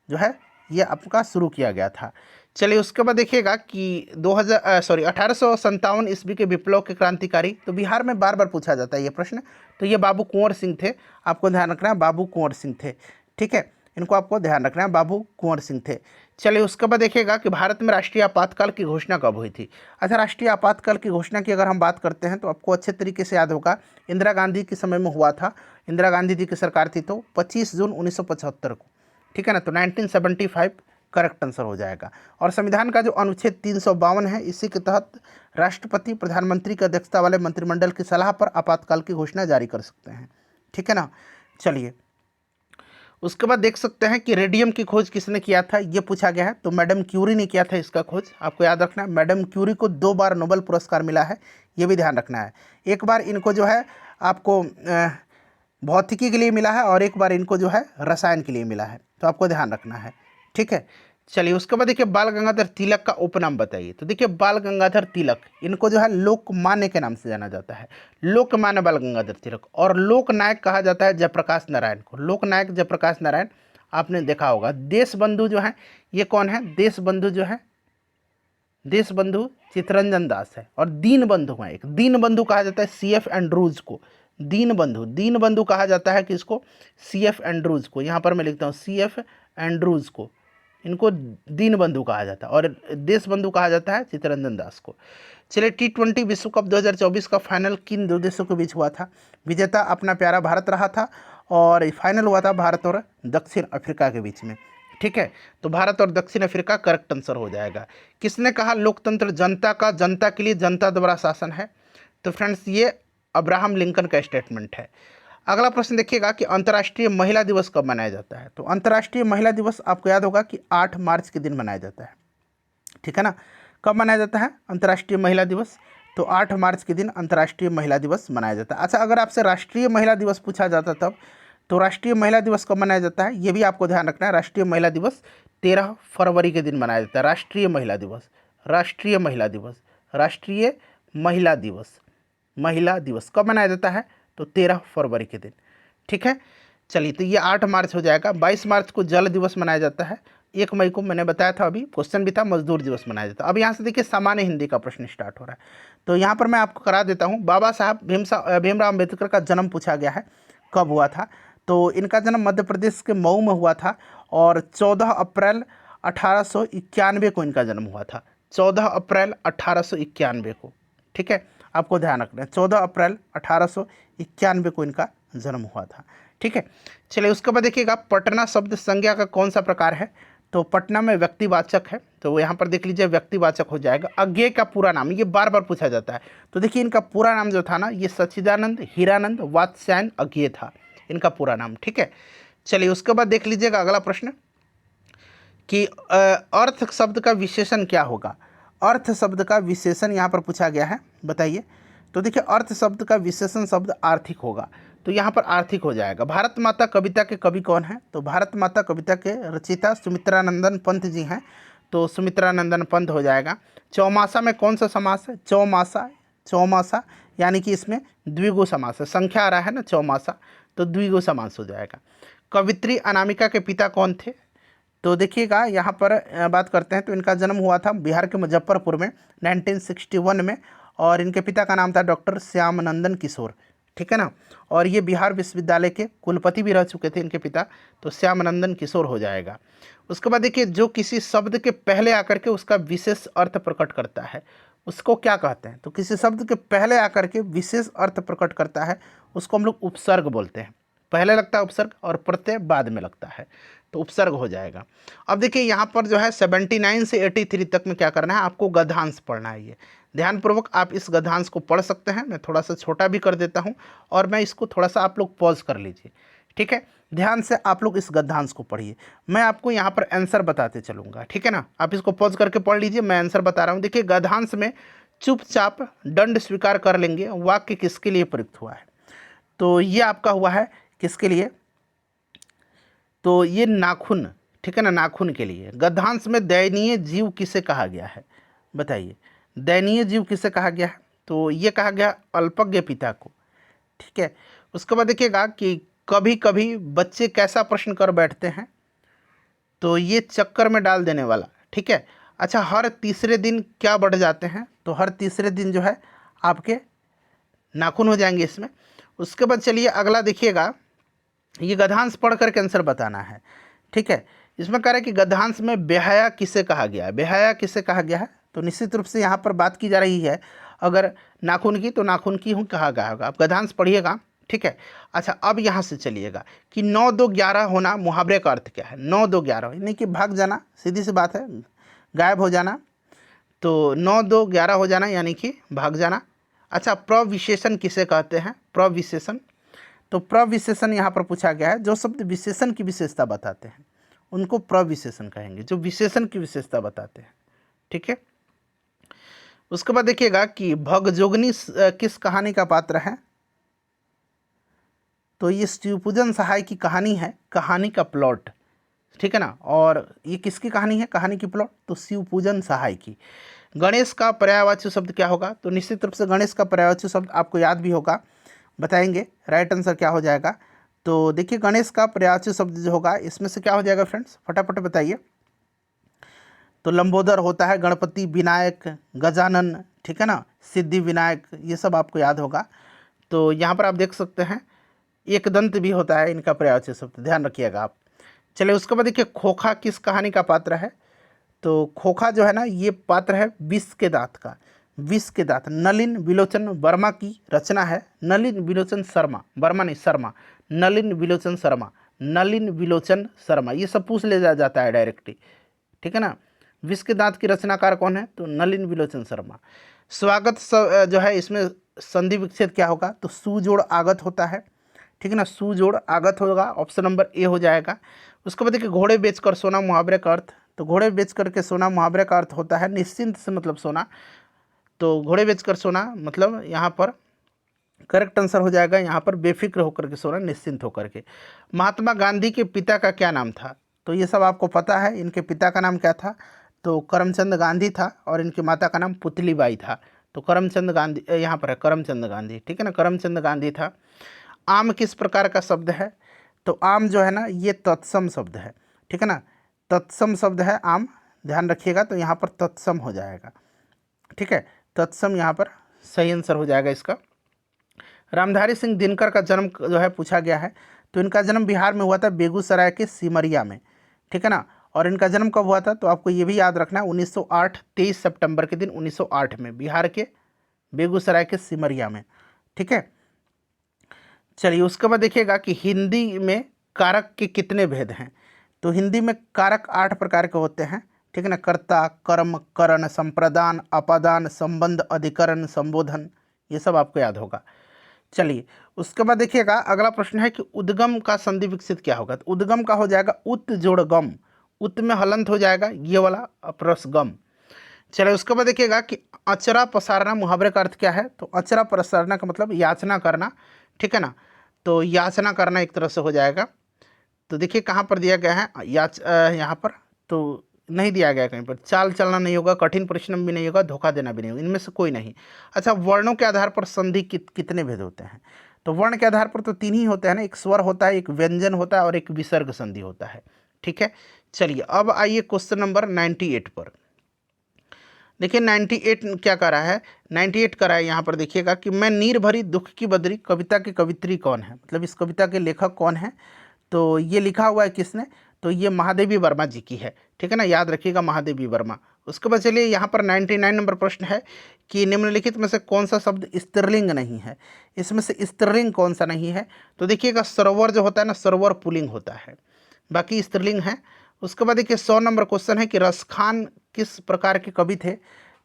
जो है ये आपका शुरू किया गया था। चलिए उसके बाद देखिएगा कि 1857 ईस्वी के विप्लव के क्रांतिकारी, तो बिहार में बार बार पूछा जाता है ये प्रश्न, तो ये बाबू कुंवर सिंह थे, आपको ध्यान रखना है, बाबू कुंवर सिंह थे, ठीक है, इनको आपको ध्यान रखना है, बाबू कुंवर सिंह थे। चलिए उसके बाद देखिएगा कि भारत में राष्ट्रीय आपातकाल की घोषणा कब हुई थी? अच्छा राष्ट्रीय आपातकाल की घोषणा की अगर हम बात करते हैं तो आपको अच्छे तरीके से याद होगा, इंदिरा गांधी के समय में हुआ था, इंदिरा गांधी जी की सरकार थी, तो 25 जून 1975 को, ठीक है ना। तो 1975 करेक्ट आंसर हो जाएगा। और संविधान का जो अनुच्छेद 352 है, इसी के तहत राष्ट्रपति प्रधानमंत्री की अध्यक्षता वाले मंत्रिमंडल की सलाह पर आपातकाल की घोषणा जारी कर सकते हैं, ठीक है ना। चलिए उसके बाद देख सकते हैं कि रेडियम की खोज किसने किया था, ये पूछा गया है, तो मैडम क्यूरी ने किया था इसका खोज, आपको याद रखना है। मैडम क्यूरी को 2 बार नोबेल पुरस्कार मिला है, ये भी ध्यान रखना है। एक बार इनको जो है आपको भौतिकी के लिए मिला है और एक बार इनको जो है रसायन के लिए मिला है, तो आपको ध्यान रखना है, ठीक है। चलिए उसके बाद देखिए बाल गंगाधर तिलक का उपनाम बताइए। तो देखिए बाल गंगाधर तिलक, इनको जो है लोकमान्य के नाम से जाना जाता है, लोकमान्य बाल गंगाधर तिलक। और लोकनायक कहा जाता है जयप्रकाश नारायण को, लोकनायक जयप्रकाश नारायण, आपने देखा होगा। देश बंधु जो है ये कौन है? देश बंधु जो है, देश बंधु चित्तरंजन दास है। और दीन बंधु है, एक दीन बंधु कहा जाता है CF एंड्रूज को, दीन बंधु, दीन बंधु कहा जाता है किसको? CF एंड्रूज को, यहाँ पर मैं लिखता हूँ CF एंड्रूज को, इनको दीन बंधु कहा जाता है। और देश बंधु कहा जाता है चित्तरंजन दास को। चलिए T20 विश्व कप 2024 का फाइनल किन 2 देशों के बीच हुआ था? विजेता अपना प्यारा भारत रहा था और फाइनल हुआ था भारत और दक्षिण अफ्रीका के बीच में, ठीक है। तो भारत और दक्षिण अफ्रीका करेक्ट आंसर हो जाएगा। किसने कहा लोकतंत्र जनता का, जनता के लिए, जनता द्वारा शासन है? तो फ्रेंड्स ये अब्राहम लिंकन का स्टेटमेंट है। अगला प्रश्न देखिएगा कि अंतर्राष्ट्रीय महिला दिवस कब मनाया जाता है? तो अंतर्राष्ट्रीय महिला दिवस आपको याद होगा कि 8 मार्च के दिन मनाया जाता है, ठीक है ना। कब मनाया जाता है अंतर्राष्ट्रीय महिला दिवस? तो 8 मार्च के दिन अंतर्राष्ट्रीय महिला दिवस मनाया जाता है। अच्छा अगर आपसे राष्ट्रीय महिला दिवस पूछा जाता तब, तो राष्ट्रीय महिला दिवस कब मनाया जाता है ये भी आपको ध्यान रखना है। राष्ट्रीय महिला दिवस 13 फरवरी के दिन मनाया जाता है। राष्ट्रीय महिला दिवस, राष्ट्रीय महिला दिवस, राष्ट्रीय महिला दिवस, महिला दिवस कब मनाया जाता है? तो 13 फरवरी के दिन, ठीक है। चलिए तो ये 8 मार्च हो जाएगा। 22 मार्च को जल दिवस मनाया जाता है, 1 मई को मैंने बताया था, अभी क्वेश्चन भी था, मजदूर दिवस मनाया जाता है। अब यहाँ से देखिए सामान्य हिंदी का प्रश्न स्टार्ट हो रहा है, तो यहाँ पर मैं आपको करा देता हूँ। बाबा साहब भीमराव अम्बेडकर का जन्म पूछा गया है, कब हुआ था? तो इनका जन्म मध्य प्रदेश के मऊ में हुआ था और 14 अप्रैल 1891 को इनका जन्म हुआ था। 14 अप्रैल 1891 को, ठीक है, आपको ध्यान रखना है, 14 अप्रैल 1891 को इनका जन्म हुआ था, ठीक है। चलिए उसके बाद देखिएगा, पटना शब्द संज्ञा का कौन सा प्रकार है? तो पटना में व्यक्तिवाचक है, तो यहाँ पर देख लीजिए व्यक्तिवाचक हो जाएगा। अज्ञेय का पूरा नाम, ये बार बार पूछा जाता है, तो देखिए इनका पूरा नाम जो था ना, ये सच्चिदानंद हीरानंद वात्स्यायन अज्ञेय था इनका पूरा नाम, ठीक है। चलिए उसके बाद देख लीजिएगा अगला प्रश्न कि अर्थ शब्द का विशेषण क्या होगा? अर्थ शब्द का विशेषण यहाँ पर पूछा गया है, बताइए। तो देखिए अर्थ शब्द का विशेषण शब्द आर्थिक होगा, तो यहाँ पर आर्थिक हो जाएगा। भारत माता कविता के कवि कौन है? तो भारत माता कविता के रचयिता सुमित्रानंदन पंत जी हैं, तो सुमित्रानंदन पंत हो जाएगा। चौमासा में कौन सा समास है? चौमासा, चौमासा यानी कि इसमें द्विगु समास है, संख्या आ रहा है ना चौमासा, तो द्विगु समास हो जाएगा। कवित्री अनामिका के पिता कौन थे? तो देखिएगा यहाँ पर बात करते हैं, तो इनका जन्म हुआ था बिहार के मुजफ्फरपुर में 1961 में, और इनके पिता का नाम था डॉक्टर श्यामानंदन किशोर, ठीक है ना। और ये बिहार विश्वविद्यालय के कुलपति भी रह चुके थे इनके पिता, तो श्यामानंदन किशोर हो जाएगा। उसके बाद देखिए, जो किसी शब्द के पहले आकर के उसका विशेष अर्थ प्रकट करता है, उसको क्या कहते हैं? तो किसी शब्द के पहले आकर के विशेष अर्थ प्रकट करता है, उसको हम लोग उपसर्ग बोलते हैं। पहले लगता है उपसर्ग और प्रत्यय बाद में लगता है, तो उपसर्ग हो जाएगा। अब देखिए यहाँ पर जो है 79 से 83 तक में क्या करना है, आपको गद्यांश पढ़ना है। ये ध्यानपूर्वक आप इस गद्यांश को पढ़ सकते हैं, मैं थोड़ा सा छोटा भी कर देता हूँ, और मैं इसको थोड़ा सा आप लोग पॉज कर लीजिए, ठीक है। ध्यान से आप लोग इस गद्यांश को पढ़िए, मैं आपको यहाँ पर आंसर बताते चलूँगा, ठीक है ना। आप इसको पॉज करके पढ़ लीजिए, मैं आंसर बता रहा हूँ। देखिए गद्यांश में चुपचाप दंड स्वीकार कर लेंगे वाक्य किसके लिए प्रयुक्त हुआ है? तो ये आपका हुआ है किसके लिए? तो ये नाखून, ठीक है ना, नाखून के लिए। गद्यांश में दयनीय जीव किसे कहा गया है? बताइए, दयनीय जीव किसे कहा गया है? तो ये कहा गया अल्पज्ञ पिता को, ठीक है। उसके बाद देखिएगा कि कभी कभी बच्चे कैसा प्रश्न कर बैठते हैं, तो ये चक्कर में डाल देने वाला, ठीक है। अच्छा, हर तीसरे दिन क्या बढ़ जाते हैं? तो हर तीसरे दिन जो है आपके नाखून हो जाएंगे इसमें। उसके बाद चलिए अगला देखिएगा, ये गद्यांश पढ़ करके आंसर बताना है, ठीक है। इसमें कह रहा है कि गद्यांश में बेहया किसे कहा गया है? बेहया किसे कहा गया है? तो निश्चित रूप से यहाँ पर बात की जा रही है अगर नाखून की, तो नाखून की हूँ कहा गया होगा। आप गद्यांश पढ़िएगा, ठीक है। अच्छा, अब यहाँ से चलिएगा कि 9 2 11 होना, मुहावरे का अर्थ क्या है? 9 2 11 यानी कि भाग जाना, सीधी सी बात है, गायब हो जाना। तो 9 2 11 हो जाना यानी कि भाग जाना। अच्छा, प्रविशेषण किसे कहते हैं? प्रविशेषण, तो प्रविशेषण यहाँ पर पूछा गया है, जो शब्द विशेषण की विशेषता बताते हैं उनको प्रविशेषण कहेंगे, जो विशेषण की विशेषता बताते हैं, ठीक है। उसके बाद देखिएगा कि भगजोगनी किस कहानी का पात्र है? तो ये शिवपूजन सहाय की कहानी है, कहानी का प्लॉट, ठीक है ना। और ये किसकी कहानी है, कहानी की प्लॉट? तो शिवपूजन सहाय की। गणेश का पर्यायवाची शब्द क्या होगा? तो निश्चित रूप से गणेश का पर्यायवाची शब्द आपको याद भी होगा, बताएंगे राइट आंसर क्या हो जाएगा। तो देखिए गणेश का पर्यायवाची शब्द जो होगा इसमें से क्या हो जाएगा फ्रेंड्स, फटाफट बताइए। तो लंबोदर होता है, गणपति, विनायक, गजानन, ठीक है ना, सिद्धि विनायक, ये सब आपको याद होगा। तो यहाँ पर आप देख सकते हैं एक दंत भी होता है इनका पर्यायवाची शब्द, ध्यान रखिएगा आप। चलिए उसके बाद देखिए खोखा किस कहानी का पात्र है? तो खोखा जो है ना, ये पात्र है विष के दांत का। विष के दांत नलिन विलोचन वर्मा की रचना है। नलिन विलोचन शर्मा, वर्मा नहीं शर्मा, नलिन विलोचन शर्मा, नलिन विलोचन शर्मा, ये सब पूछ ले जाता है डायरेक्टली, ठीक है ना। विष के दांत की रचनाकार कौन है? तो नलिन विलोचन शर्मा। स्वागत जो है इसमें संधि विच्छेद क्या होगा? तो सुजोड़ आगत होता है, ठीक है ना, सुजोड़ आगत होगा, ऑप्शन नंबर ए हो जाएगा। उसके बाद देखिए घोड़े बेचकर सोना, मुहावरे का अर्थ। तो घोड़े बेच करके सोना, मुहावरे का अर्थ होता है निश्चिंत से मतलब सोना। तो घोड़े बेचकर सोना मतलब यहाँ पर करेक्ट आंसर हो जाएगा, यहाँ पर बेफिक्र होकर के सोना, निश्चिंत होकर के। महात्मा गांधी के पिता का क्या नाम था? तो ये सब आपको पता है, इनके पिता का नाम क्या था? तो करमचंद गांधी था, और इनकी माता का नाम पुतलीबाई था। तो करमचंद गांधी यहाँ पर है, करमचंद गांधी, ठीक है ना, करमचंद गांधी था। आम किस प्रकार का शब्द है? तो आम जो है ना, ये तत्सम शब्द है, ठीक है ना। तत्सम शब्द है आम, ध्यान रखिएगा, तो यहाँ पर तत्सम हो जाएगा। ठीक है, तत्सम यहाँ पर सही आंसर हो जाएगा इसका। रामधारी सिंह दिनकर का जन्म जो है पूछा गया है, तो इनका जन्म बिहार में हुआ था, बेगूसराय के सिमरिया में। ठीक है ना, और इनका जन्म कब हुआ था, तो आपको ये भी याद रखना है 1908, 23 सितंबर के दिन 1908 में, बिहार के बेगूसराय के सिमरिया में। ठीक है, चलिए उसके बाद देखिएगा कि हिंदी में कारक के कितने भेद हैं। तो हिंदी में कारक 8 प्रकार के होते हैं। ठीक है ना, कर्ता, कर्म, करण, संप्रदान, अपादान, संबंध, अधिकरण, संबोधन, ये सब आपको याद होगा। चलिए उसके बाद देखिएगा अगला प्रश्न है कि उद्गम का संधि विकसित क्या होगा। तो उद्गम का हो जाएगा उत जोड़ गम, उत में हलंत हो जाएगा ये वाला अपरस गम। चलिए उसके बाद देखिएगा कि अचरा पसारना मुहावरे का अर्थ क्या है। तो अचरा पसारना का मतलब याचना करना। ठीक है ना, तो याचना करना एक तरह से हो जाएगा। तो देखिए कहाँ पर दिया गया है यहाँ पर तो नहीं दिया गया कहीं पर। चाल चलना नहीं होगा, कठिन परिश्रम भी नहीं होगा, धोखा देना भी नहीं होगा, इनमें से कोई नहीं। अच्छा, वर्णों के आधार पर संधि कितने भेद होते हैं। तो वर्ण के आधार पर तो 3 ही होते हैं ना, एक स्वर होता है, एक व्यंजन होता है और एक विसर्ग संधि होता है। ठीक है, चलिए अब आइए क्वेश्चन नंबर 98 पर। देखिए 98 क्या कर रहा है, 98 कर रहा है यहाँ पर देखिएगा कि मैं नीर भरी दुख की बदरी कविता की कवित्री कौन है, मतलब इस कविता के लेखक कौन है। तो ये लिखा हुआ है किसने, तो ये महादेवी वर्मा जी की है। ठीक है ना, याद रखिएगा महादेवी वर्मा। उसके बाद चलिए यहाँ पर 99 नंबर प्रश्न है कि निम्नलिखित में से कौन सा शब्द स्त्रीलिंग नहीं है। इसमें से स्त्रीलिंग कौन सा नहीं है। तो देखिएगा सरोवर जो होता है ना, सरोवर पुल्लिंग होता है, बाकी स्त्रीलिंग है। उसके बाद देखिए 100 नंबर क्वेश्चन है कि रसखान किस प्रकार के कवि थे।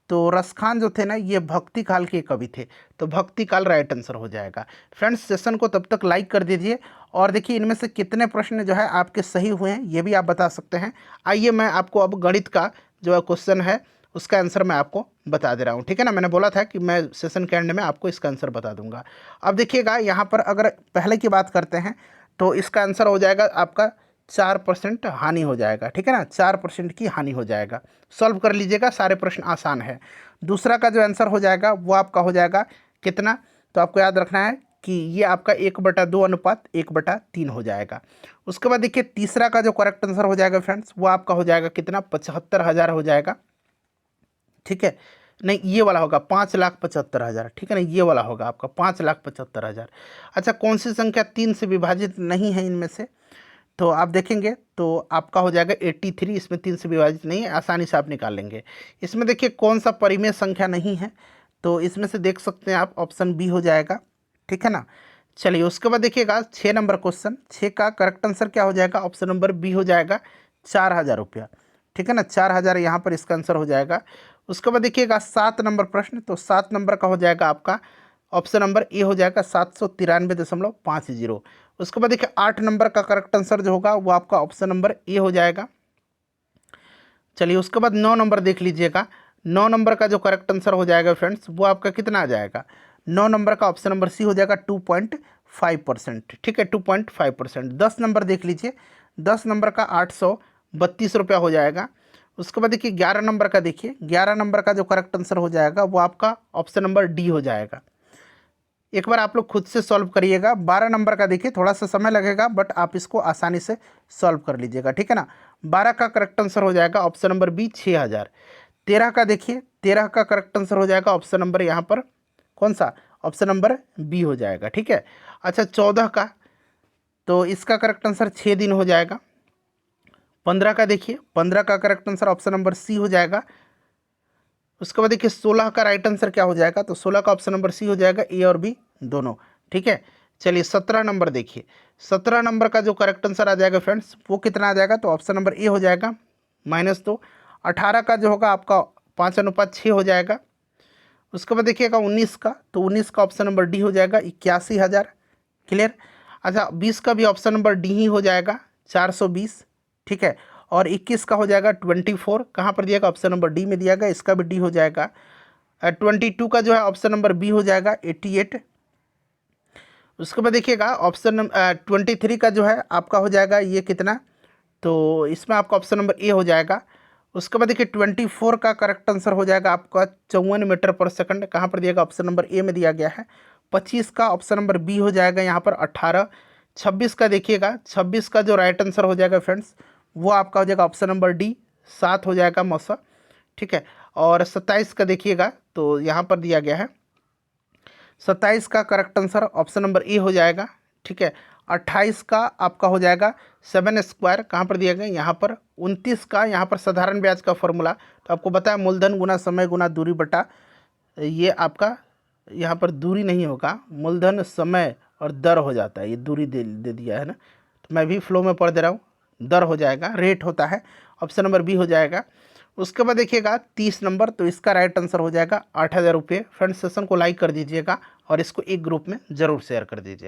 तो रसखान जो थे ना ये भक्ति काल के कवि थे, तो भक्ति काल राइट आंसर हो जाएगा। फ्रेंड्स सेशन को तब तक लाइक कर दीजिए और देखिए इनमें से कितने प्रश्न जो है आपके सही हुए हैं ये भी आप बता सकते हैं। आइए मैं आपको अब गणित का जो क्वेश्चन है उसका आंसर मैं आपको बता दे रहा हूँ। ठीक है ना, मैंने बोला था कि मैं सेशन के एंड में आपको इसका आंसर बता दूंगा। अब देखिएगा यहाँ पर अगर पहले की बात करते हैं तो इसका आंसर हो जाएगा आपका 4% हानि हो जाएगा। ठीक है ना, 4% की हानि हो जाएगा। सॉल्व कर लीजिएगा, सारे प्रश्न आसान है। दूसरा का जो आंसर हो जाएगा वो आपका हो जाएगा कितना, तो आपको याद रखना है कि ये आपका 1/2 अनुपात 1/3 हो जाएगा। उसके बाद देखिए तीसरा का जो करेक्ट आंसर हो जाएगा फ्रेंड्स वो आपका हो जाएगा कितना, 75,000 हो जाएगा। ठीक है, नहीं ये वाला होगा 5,75,000। ठीक है ना, ये वाला होगा आपका 5,75,000। अच्छा, कौन सी संख्या 3 से विभाजित नहीं है इनमें से, तो आप देखेंगे तो आपका हो जाएगा 83। इसमें 3 से विभाजित नहीं है, आसानी से आप निकाल लेंगे। इसमें देखिए कौन सा परिमेय संख्या नहीं है, तो इसमें से देख सकते हैं आप ऑप्शन बी हो जाएगा। ठीक है ना, चलिए उसके बाद देखिएगा 6 नंबर क्वेश्चन, 6 का करेक्ट आंसर क्या हो जाएगा, ऑप्शन नंबर बी हो जाएगा 4,000 रुपया। ठीक है ना, 4,000 यहाँ पर इसका आंसर हो जाएगा। उसके बाद देखिएगा 7 नंबर प्रश्न, तो 7 नंबर का हो जाएगा आपका ऑप्शन नंबर ए हो जाएगा 793.50। उसके बाद देखिए 8 नंबर का करेक्ट आंसर जो होगा वो आपका ऑप्शन नंबर ए हो जाएगा। चलिए उसके बाद 9 नंबर देख लीजिएगा, 9 नंबर का जो करेक्ट आंसर हो जाएगा फ्रेंड्स वो आपका कितना आ जाएगा, 9 नंबर का ऑप्शन नंबर सी हो जाएगा 2.5%। ठीक है, 2.5%। 10 नंबर देख लीजिए, 10 नंबर का 832 रुपया हो जाएगा। उसके बाद देखिए 11 नंबर का, देखिए 11 नंबर का जो करेक्ट आंसर हो जाएगा वो आपका ऑप्शन नंबर डी हो जाएगा। एक बार आप लोग खुद से सॉल्व करिएगा। 12 नंबर का देखिए थोड़ा सा समय लगेगा बट आप इसको आसानी से सॉल्व कर लीजिएगा। ठीक है ना, 12 का करेक्ट आंसर हो जाएगा ऑप्शन नंबर बी 6,000। 13 का देखिए, 13 का करेक्ट आंसर हो जाएगा ऑप्शन नंबर यहाँ पर कौन सा, ऑप्शन नंबर बी हो जाएगा। ठीक है, अच्छा 14 का, तो इसका करेक्ट आंसर 6 दिन हो जाएगा। 15 का देखिए, 15 का correct answer option number C हो जाएगा। उसके बाद देखिए 16 का राइट आंसर क्या हो जाएगा, तो 16 का ऑप्शन नंबर सी हो जाएगा, ए और बी दोनों। ठीक है, चलिए 17 नंबर देखिए, 17 नंबर का जो करेक्ट आंसर आ जाएगा फ्रेंड्स वो कितना आ जाएगा, तो ऑप्शन नंबर ए हो जाएगा -2। 18 का जो होगा आपका 5:6 हो जाएगा। उसके बाद देखिएगा 19 का, तो 19 का ऑप्शन नंबर डी हो जाएगा 81,000। क्लियर। अच्छा 20 का भी ऑप्शन नंबर डी ही हो जाएगा 420। ठीक है, और 21 का हो जाएगा 24, कहाँ पर दिया गया, ऑप्शन नंबर डी में दिया गया, इसका भी डी हो जाएगा। 22 का जो है ऑप्शन नंबर बी हो जाएगा 88। उसके बाद देखिएगा ऑप्शन नंबर 23 का जो है आपका हो जाएगा ये कितना, तो इसमें आपका ऑप्शन नंबर ए हो जाएगा। उसके बाद देखिए 24 का करेक्ट आंसर हो जाएगा आपका 54 मीटर पर सेकंड, कहाँ पर दिया गया, ऑप्शन नंबर ए में दिया गया है। 25 का ऑप्शन नंबर बी हो जाएगा यहाँ पर 18। 26 का देखिएगा, 26 का जो राइट आंसर हो जाएगा फ्रेंड्स वो आपका हो जाएगा ऑप्शन नंबर डी 7 हो जाएगा मौसा, ठीक है। और 27 का देखिएगा तो यहाँ पर दिया गया है 27 का correct answer option number A हो जाएगा, ठीक है। 28 का आपका हो जाएगा 7 स्क्वायर, कहाँ पर दिया गया यहाँ पर। 29 का यहाँ पर साधारण ब्याज का फॉर्मूला, तो आपको बताया मूलधन गुना समय गुना दूरी बटा, ये आपका यहाँ पर दूरी नहीं होगा, मूलधन समय और दर हो जाता है, ये दूरी दे दिया है ना, तो मैं भी फ्लो में पढ़ दे रहा हूँ, दर हो जाएगा, रेट होता है, ऑप्शन नंबर बी हो जाएगा। उसके बाद देखिएगा 30 नंबर, तो इसका राइट आंसर हो जाएगा 8,000 रुपये। फ्रेंड्स सेशन को लाइक कर दीजिएगा और इसको एक ग्रुप में ज़रूर शेयर कर दीजिए।